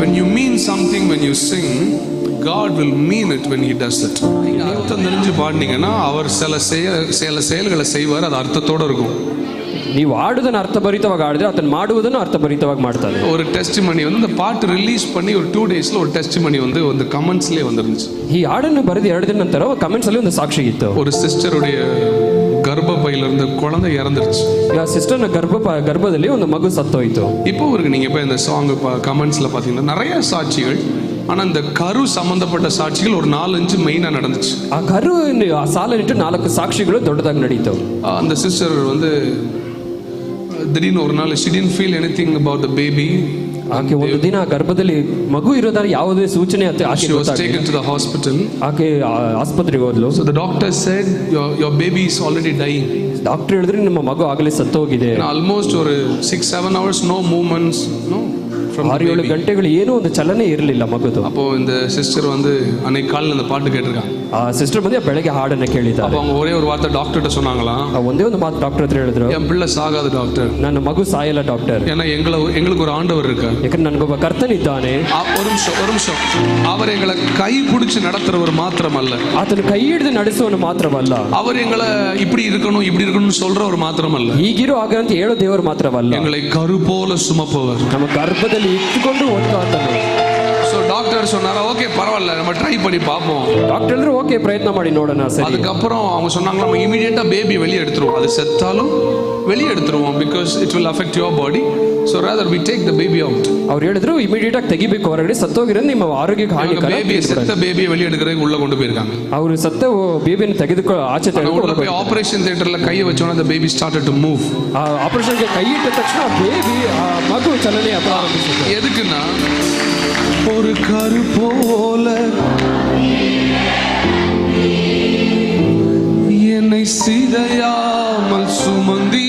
When you mean something when you sing, God will mean it when he does it. நீங்க அர்த்தம் தெரிஞ்சு பாடினீங்கன்னா அவர் சில செயல்களை செய்வார், அது அர்த்தத்தோட இருக்கும். ನೀವು ಆಡುವುದನ್ನು ಅರ್ಥಭರಿತವಾಗಿ ಆಡಿದ್ರೆ ಅದನ್ನು ಮಾಡುವುದನ್ನು ಅರ್ಥಭರಿತವಾಗಿ ಮಾಡ್ತಾರೆ. ஒரு டெஸ்டிமனி வந்து இந்த பாட்டு ரிலீஸ் பண்ணி ஒரு 2 daysல ஒரு டெஸ்டிமனி வந்து ಒಂದು கமெண்ட்ஸ்லயே வந்துருந்துச்சு. ಈ ಹಾಡನ್ನು ಬರೆದು 2 ದಿನ ನಂತರ ಕಮೆಂಟ್ಸ್ ಅಲ್ಲಿ ಒಂದು ಸಾಕ್ಷಿ ಇತ್ತು. ஒரு சிஸ்டருடைய கர்ப்பப்பையில இருந்த குழந்தை இறந்துருச்சு. ಆ ಸಿಸ್ಟರ್ನ ಗರ್ಭದಲ್ಲಿ ಒಂದು ಮಗು ಸತ್ತೋಯ್ತು. இப்போ இருக்கு நீங்க போய் இந்த சாங் கமெண்ட்ஸ்ல பாத்தீங்கன்னா நிறைய சாட்சிகள், ஆனா இந்த கரு சம்பந்தப்பட்ட சாட்சிகள் ஒரு 4-5 மெயினா நடந்துச்சு. ಆ ಕರು ಆ ಸಾಲನಿಟ್ಟು 4 ಸಾಕ್ಷಿಗಳು ದೊಡ್ಡದಾಗಿ ನಡೀತು. அந்த சிஸ்டர் வந்து திடீர்னு ஒரு நாள் she didn't feel anything about the baby. ಆಕೆ ಒಂದು ದಿನ ಗರ್ಭದಲ್ಲಿ ಮಗು ಇರೋದಾದ್ರೆ ಯಾವುದೇ ಸೂಚನೆ she was taken to the hospital. ಆಕೆ ಆಸ್ಪತ್ರೆಗೆ ಹೋದ್ಲು. So the doctor said your baby is already dying. Doctor ಹೇಳಿದ್ರೆ ನಿಮ್ಮ ಮಗು ಆಗಲೇ ಸತ್ತು ಹೋಗಿದೆ. almost ஒரு 6-7 hours no movements, no from 6-7 ಗಂಟೆಗಳು ಏನೋ ಒಂದು ಚಲನೆ ಇರಲಿಲ್ಲ ಮಗುದು. அப்போ இந்த சிஸ்டர் வந்து அன்னைக்கு காலையில அந்த பாட்டு கேட்டிருக்காங்க. ಆ ಸಿಸ್ಟರ್ ಬಂದು ಬೆಳಗ್ಗೆ ಹಾಡನ್ನ ಕೇಳಿದ್ದಾರೆ. அப்போ அவங்க ஒரே ஒரு வார்த்தை டாக்டர்ட்ட சொன்னாங்களாம். ಒಂದೇ ಒಂದು ಮಾತು ಡಾಕ್ಟರ್ ಹತ್ರ ಹೇಳಿದ್ರು, என் பிள்ளை சாகாது டாக்டர், ನನ್ನ ಮಗು ಸಾಯಲ್ಲ ಡಾಕ್ಟರ್, ஏன்னா எங்களுக்கு ஒரு ஆண்டவர் இருக்கார். ಯಾಕಂದ್ರೆ ನನಗೊಬ್ಬ ಕರ್ತನಿದ್ದಾನೆ. ஒரு நிமிஷம் அவர் எங்களை கை பிடிச்சு நடத்துறவர் மாத்திரமல்ல, ಆತನು ಕೈ ಹಿಡಿದು ನಡೆಸುವನು ಮಾತ್ರವಲ್ಲ, அவர் எங்களை இப்படி இருக்கணும் சொல்றவர் மாத்திரமல்ல, ಈಗಿರೋ ಹಾಗೆ ಅಂತ ಹೇಳೋ ದೇವರು ಮಾತ್ರವಲ್ಲ, எங்களை கரு போல சுமப்பவர், ನಮ್ಮ ಗರ್ಭದಲ್ಲಿ ಇಟ್ಟುಕೊಂಡು ಓದ್ತಾ ಆತನು. சோ டாக்டர் சொன்னாரா, ஓகே பரவாயில்ல நம்ம ட்ரை பண்ணி பார்ப்போம். டாக்டர் ಹೇಳಿದ್ರು ಓಕೆ ಪ್ರಯತ್ನ ಮಾಡಿ ನೋಡೋಣ. ಸರಿ. அதுக்கப்புறம் அவங்க சொன்னாங்க நம்ம இமிடியேட்டா பேபி வெளியே எடுத்துருவோம், அது செத்தாலும் வெளியே எடுத்துருவோம், because it will affect your body, so rather we take the baby out. ಅವರು ಹೇಳಿದ್ರು ಇಮಿಡಿಯೇಟ್ ಆಗಿ ತೆಗಿಬೇಕು, ಹೊರಗಡೆ ಸತ್ತೋಗಿರೋದು ನಿಮ್ಮ ಆರೋಗ್ಯಕ್ಕೆ ಹಾನಿಕರ. செத்த பேபியை வெளியே எடுக்கிறதுக்கு உள்ள கொண்டு போயிருக்காங்க. ಅವರು ಸತ್ತ ಬೇಬಿಯನ್ನು ತೆಗೆದುಕೊಂಡು ಆಚೆ ತೆಗೆದುಕೊಂಡು ஆபரேஷன் தியேட்டர்ல கையை வச்சோன்னா the baby started to move. ಆಪರೇಷನ್ಗೆ ಕೈ ಇಟ್ಟ ತಕ್ಷಣ ಬೇಬಿ ಮಗು ಚಲನೆ ಪ್ರಾರಂಭಿಸಿತು. எதுக்குன்னா ஒரு கரு போல என்னை சிதையாமல் சுமந்தி